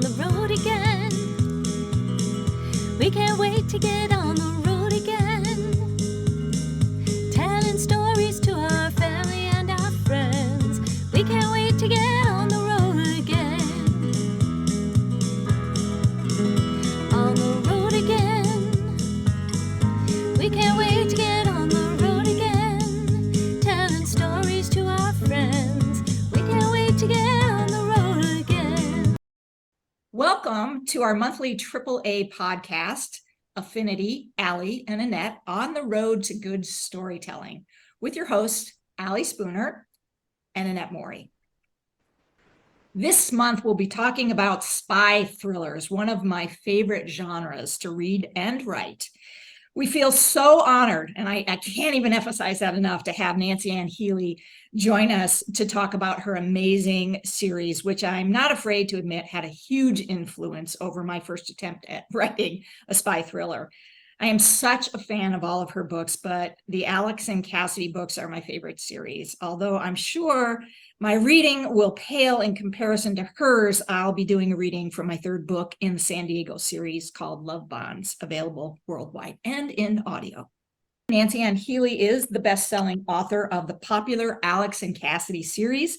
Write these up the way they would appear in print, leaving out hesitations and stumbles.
the road again. We can't wait to get on the road again. Telling stories to our family and our friends. We can't wait to get on the road again. On the road again. We can't wait to get on the road again. Telling stories to our friends. We can't wait to get on the road again. Welcome to our monthly AAA podcast, Affinity, Allie, and Annette on the road to good storytelling with your host, Allie Spooner and Annette Mori. This month, we'll be talking about spy thrillers, one of my favorite genres to read and write. We feel so honored, and I can't even emphasize that enough, to have Nancy Ann Healy join us to talk about her amazing series, which I'm not afraid to admit had a huge influence over my first attempt at writing a spy thriller. I am such a fan of all of her books, but the Alex and Cassidy books are my favorite series. Although I'm sure my reading will pale in comparison to hers, I'll be doing a reading from my third book in the San Diego series called Love Bonds, available worldwide and in audio. Nancy Ann Healy is the best-selling author of the popular Alex and Cassidy series.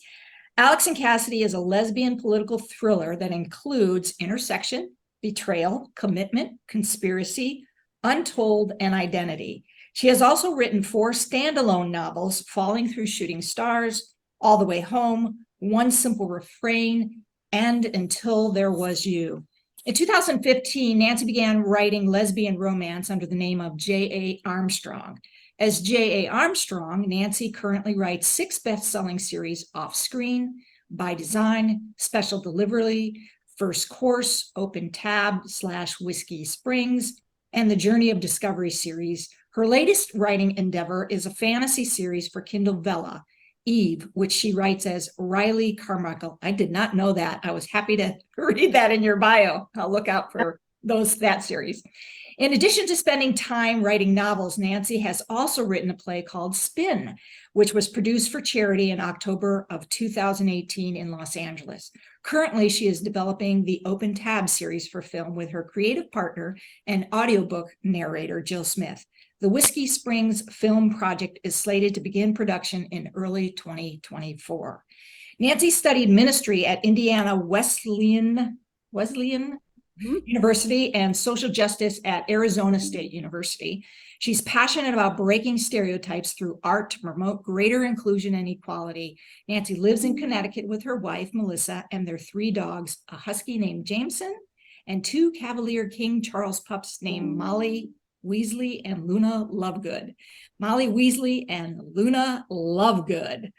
Alex and Cassidy is a lesbian political thriller that includes intersection, betrayal, commitment, conspiracy, untold, and identity. She has also written 4 standalone novels, Falling Through Shooting Stars, All the Way Home, One Simple Refrain, and Until There Was You. In 2015, Nancy began writing lesbian romance under the name of J.A. Armstrong. As J.A. Armstrong, Nancy currently writes 6 best-selling series Off-Screen, By Design, Special Delivery, First Course, Open Tab / Whiskey Springs, and the Journey of Discovery series. Her latest writing endeavor is a fantasy series for Kindle Vella, Eve, which she writes as Riley Carmichael. I did not know that. I was happy to read that in your bio. I'll look out for that series. In addition to spending time writing novels, Nancy has also written a play called Spin, which was produced for charity in October of 2018 in Los Angeles. Currently, she is developing the Open Tab series for film with her creative partner and audiobook narrator, Jill Smith. The Whiskey Springs film project is slated to begin production in early 2024. Nancy studied ministry at Indiana Wesleyan University and social justice at Arizona State University. She's passionate about breaking stereotypes through art to promote greater inclusion and equality. Nancy lives in Connecticut with her wife, Melissa, and their 3 dogs, a husky named Jameson, and 2 Cavalier King Charles pups named Molly Weasley and Luna Lovegood. Molly Weasley and Luna Lovegood.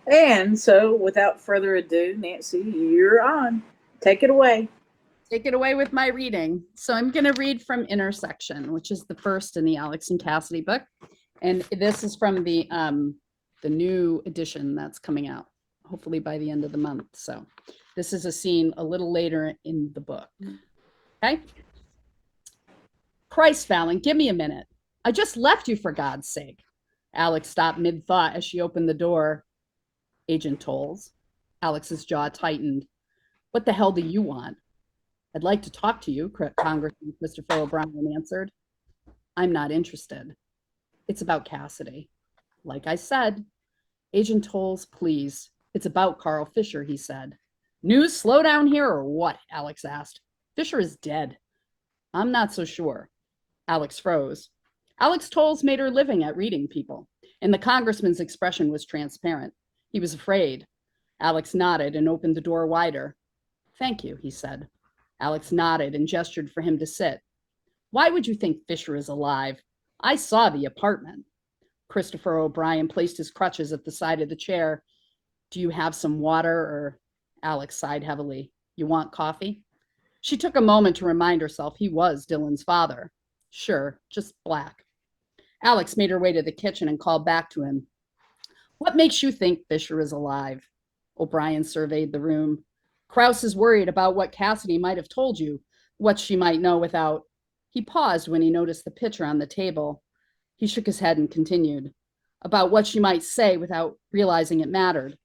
And so, without further ado, Nancy, you're on. Take it away. Take it away with my reading. So I'm going to read from Intersection, which is the first in the Alex and Cassidy book. And this is from the new edition that's coming out, hopefully by the end of the month. So this is a scene a little later in the book. Okay. Christ, Fallon, give me a minute. I just left you, for God's sake. Alex stopped mid-thought as she opened the door. Agent Tolles. Alex's jaw tightened. What the hell do you want? I'd like to talk to you, Congressman Christopher O'Brien answered. I'm not interested. It's about Cassidy. Like I said. Agent Tolles, please. It's about Carl Fisher, he said. News slow down here or what? Alex asked. Fisher is dead. I'm not so sure. Alex froze. Alex Tolles made her living at reading people, and the congressman's expression was transparent. He was afraid. Alex nodded and opened the door wider. Thank you, he said. Alex nodded and gestured for him to sit. Why would you think Fisher is alive? I saw the apartment. Christopher O'Brien placed his crutches at the side of the chair. Do you have some water or... Alex sighed heavily. You want coffee? She took a moment to remind herself he was Dylan's father. Sure, just black. Alex made her way to the kitchen and called back to him. What makes you think Fisher is alive? O'Brien surveyed the room. Krause is worried about what Cassidy might have told you, what she might know without... He paused when he noticed the picture on the table. He shook his head and continued. About what she might say without realizing it mattered.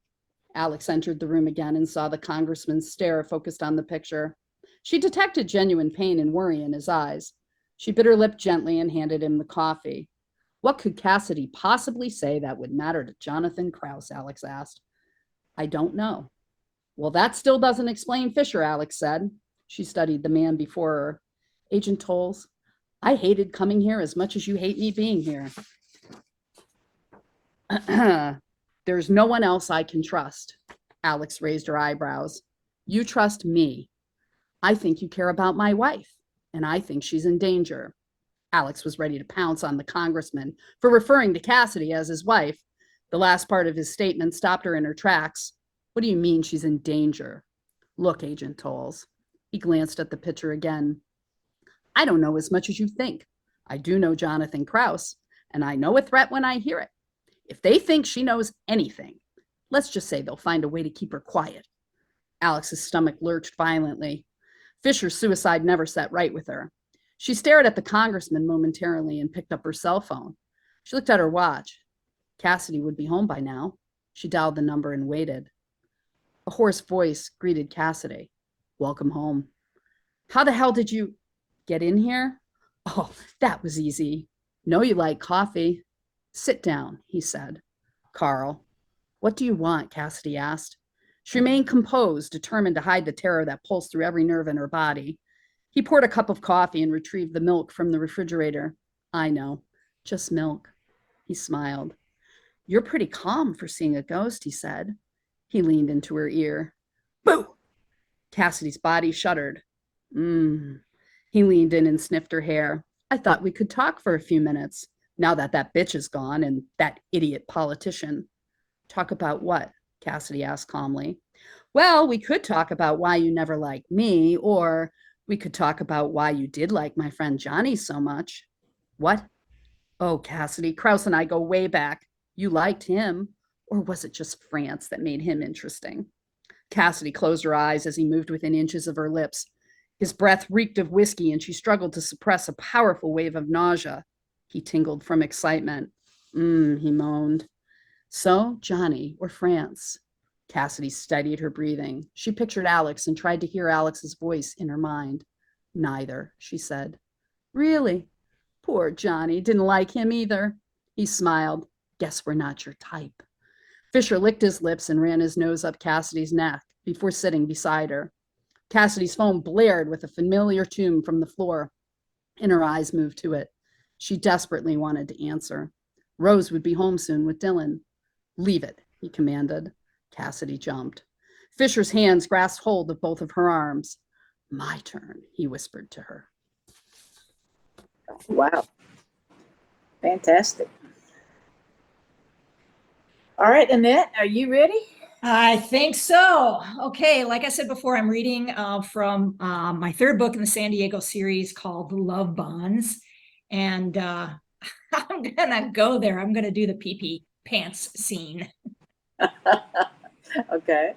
Alex entered the room again and saw the congressman's stare focused on the picture. She detected genuine pain and worry in his eyes. She bit her lip gently and handed him the coffee. What could Cassidy possibly say that would matter to Jonathan Krause? Alex asked. I don't know. Well, that still doesn't explain Fisher, Alex said. She studied the man before her. Agent Tolles, I hated coming here as much as you hate me being here. There's no one else I can trust. Alex raised her eyebrows. You trust me. I think you care about my wife, and I think she's in danger. Alex was ready to pounce on the congressman for referring to Cassidy as his wife. The last part of his statement stopped her in her tracks. What do you mean she's in danger? Look, Agent Tolles. He glanced at the picture again. I don't know as much as you think. I do know Jonathan Krause, and I know a threat when I hear it. If they think she knows anything, let's just say they'll find a way to keep her quiet. Alex's stomach lurched violently. Fisher's suicide never sat right with her. She stared at the congressman momentarily and picked up her cell phone. She looked at her watch. Cassidy would be home by now. She dialed the number and waited. A hoarse voice greeted Cassidy. Welcome home. How the hell did you get in here? Oh, that was easy. Know you like coffee. Sit down, he said. Carl. What do you want? Cassidy asked. She remained composed, determined to hide the terror that pulsed through every nerve in her body. He poured a cup of coffee and retrieved the milk from the refrigerator. I know, just milk. He smiled. You're pretty calm for seeing a ghost, he said. He leaned into her ear. Boo! Cassidy's body shuddered. He leaned in and sniffed her hair. I thought we could talk for a few minutes, now that that bitch is gone and that idiot politician. Talk about what? Cassidy asked calmly. Well, we could talk about why you never liked me, or we could talk about why you did like my friend Johnny so much. What? Oh, Cassidy, Krause and I go way back. You liked him, or was it just France that made him interesting? Cassidy closed her eyes as he moved within inches of her lips. His breath reeked of whiskey, and she struggled to suppress a powerful wave of nausea. He tingled from excitement. He moaned. So, Johnny or France? Cassidy steadied her breathing. She pictured Alex and tried to hear Alex's voice in her mind. Neither, she said. Really? Poor Johnny. Didn't like him either. He smiled. Guess we're not your type. Fisher licked his lips and ran his nose up Cassidy's neck before sitting beside her. Cassidy's phone blared with a familiar tune from the floor, and her eyes moved to it. She desperately wanted to answer. Rose would be home soon with Dylan. Leave it, he commanded. Cassidy jumped. Fisher's hands grasped hold of both of her arms. My turn, he whispered to her. Wow. Fantastic. All right, Annette, are you ready? I think so. Okay, like I said before, I'm reading from my third book in the San Diego series called Love Bonds. And I'm going to go there. I'm going to do the pee-pee pants scene. Okay.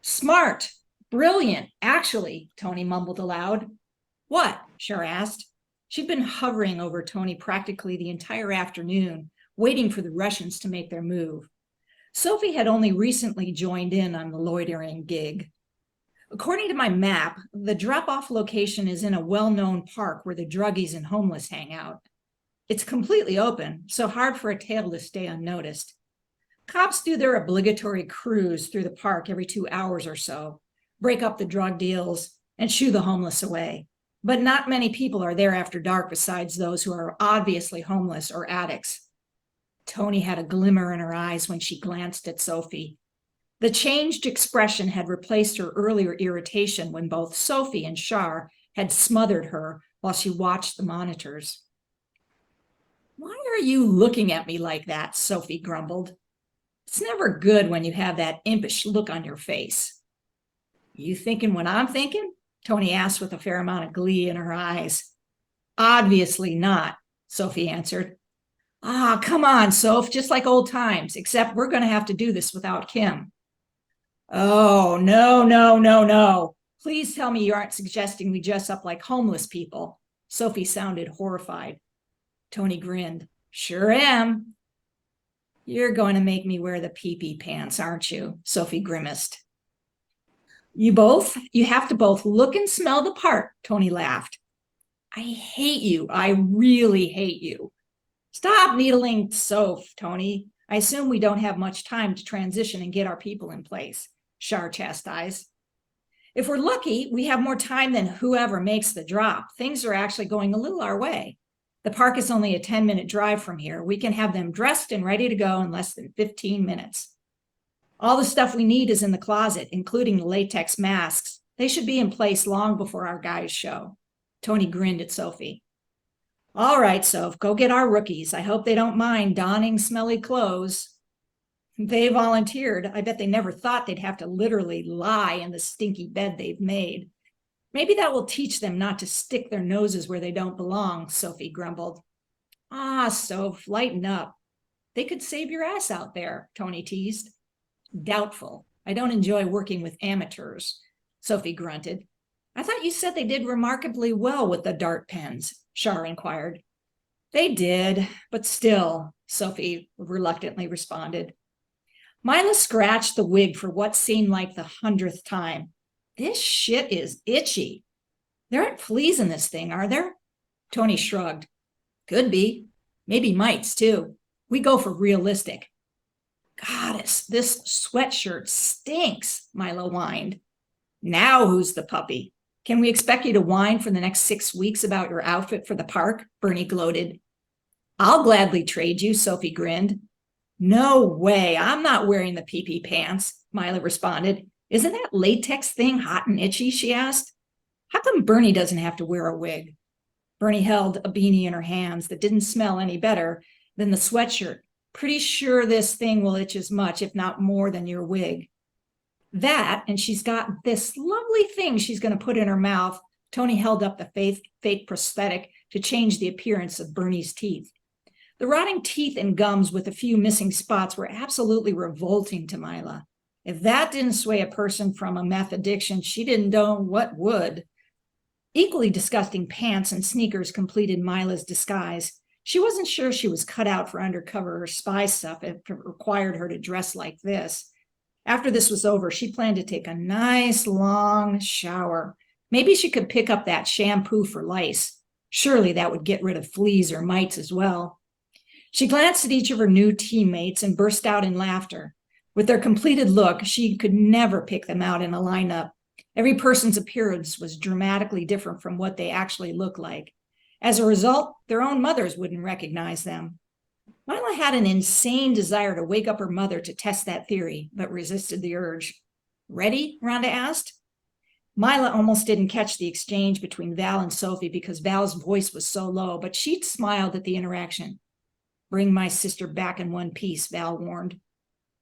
Smart, brilliant, actually, Tony mumbled aloud. What? Cher asked. She'd been hovering over Tony practically the entire afternoon, waiting for the Russians to make their move. Sophie had only recently joined in on the loitering gig. According to my map, the drop-off location is in a well-known park where the druggies and homeless hang out. It's completely open, so hard for a tail to stay unnoticed. Cops do their obligatory cruise through the park every 2 hours or so, break up the drug deals, and shoo the homeless away. But not many people are there after dark besides those who are obviously homeless or addicts. Tony had a glimmer in her eyes when she glanced at Sophie. The changed expression had replaced her earlier irritation when both Sophie and Char had smothered her while she watched the monitors. Why are you looking at me like that? Sophie grumbled. It's never good when you have that impish look on your face. You thinking what I'm thinking? Tony asked with a fair amount of glee in her eyes. Obviously not, Sophie answered. Come on, Soph, just like old times, except we're going to have to do this without Kim. Oh, no. Please tell me you aren't suggesting we dress up like homeless people. Sophie sounded horrified. Tony grinned. Sure am. You're going to make me wear the pee-pee pants, aren't you? Sophie grimaced. You have to both look and smell the part, Tony laughed. I hate you. I really hate you. Stop needling Soph, Tony. I assume we don't have much time to transition and get our people in place, Char chastised. If we're lucky, we have more time than whoever makes the drop. Things are actually going a little our way. The park is only a 10-minute drive from here. We can have them dressed and ready to go in less than 15 minutes. All the stuff we need is in the closet, including the latex masks. They should be in place long before our guys show. Tony grinned at Sophie. All right, Soph, go get our rookies. I hope they don't mind donning smelly clothes. They volunteered. I bet they never thought they'd have to literally lie in the stinky bed they've made. Maybe that will teach them not to stick their noses where they don't belong, Sophie grumbled. Ah, Soph, lighten up. They could save your ass out there, Tony teased. Doubtful. I don't enjoy working with amateurs, Sophie grunted. I thought you said they did remarkably well with the dart pens, Char inquired. They did, but still, Sophie reluctantly responded. Mila scratched the wig for what seemed like the 100th time. This shit is itchy. There aren't fleas in this thing, are there? Tony shrugged. Could be. Maybe mites, too. We go for realistic. Goddess, this sweatshirt stinks, Mila whined. Now who's the puppy? Can we expect you to whine for the next 6 weeks about your outfit for the park? Bernie gloated. I'll gladly trade you, Sophie grinned. No way, I'm not wearing the pee-pee pants, Mila responded. Isn't that latex thing hot and itchy, she asked. How come Bernie doesn't have to wear a wig? Bernie held a beanie in her hands that didn't smell any better than the sweatshirt. Pretty sure this thing will itch as much, if not more, than your wig. That, and she's got this lovely thing she's going to put in her mouth. Tony held up the fake prosthetic to change the appearance of Bernie's teeth. The rotting teeth and gums with a few missing spots were absolutely revolting to Mila. If that didn't sway a person from a meth addiction, she didn't know what would. Equally disgusting pants and sneakers completed Mila's disguise. She wasn't sure she was cut out for undercover or spy stuff if it required her to dress like this. After this was over, she planned to take a nice long shower. Maybe she could pick up that shampoo for lice. Surely that would get rid of fleas or mites as well. She glanced at each of her new teammates and burst out in laughter. With their completed look, she could never pick them out in a lineup. Every person's appearance was dramatically different from what they actually looked like. As a result, their own mothers wouldn't recognize them. Mila had an insane desire to wake up her mother to test that theory, but resisted the urge. Ready? Rhonda asked. Mila almost didn't catch the exchange between Val and Sophie because Val's voice was so low, but she smiled at the interaction. Bring my sister back in one piece, Val warned.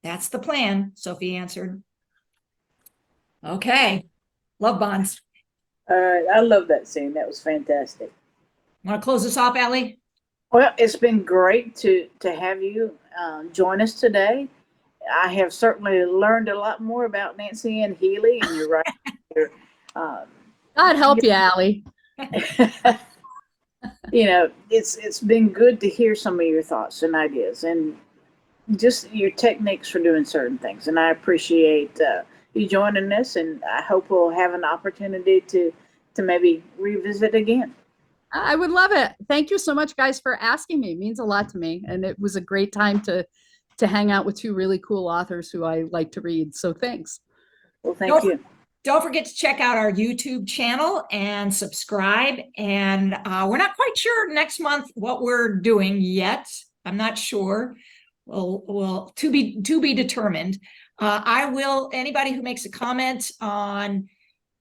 That's the plan, Sophie answered. Okay. Love bonds. All right. I love that scene. That was fantastic. Want to close this off, Allie? Well, it's been great to have you join us today. I have certainly learned a lot more about Nancy Ann Healy, and you're right. God help you, Allie. You know, it's been good to hear some of your thoughts and ideas and just your techniques for doing certain things. And I appreciate you joining us, and I hope we'll have an opportunity to maybe revisit again. I would love it. Thank you so much, guys, for asking me. It means a lot to me. And it was a great time to hang out with two really cool authors who I like to read. So thanks. Well, thank you. Don't forget to check out our YouTube channel and subscribe. And we're not quite sure next month what we're doing yet. I'm not sure. Well, to be determined. Anybody who makes a comment on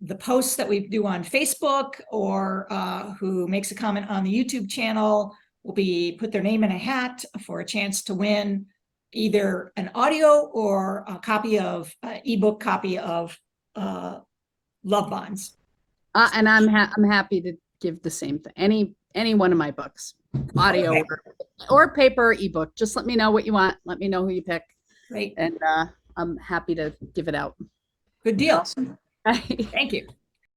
the posts that we do on Facebook or who makes a comment on the YouTube channel will put their name in a hat for a chance to win either an audio or a copy of ebook copy of Love Bonds. And I'm happy to give the same thing. Any one of my books, audio Okay. or paper or ebook. Just let me know what you want. Let me know who you pick. Great. And I'm happy to give it out. Good deal. Awesome. Thank you.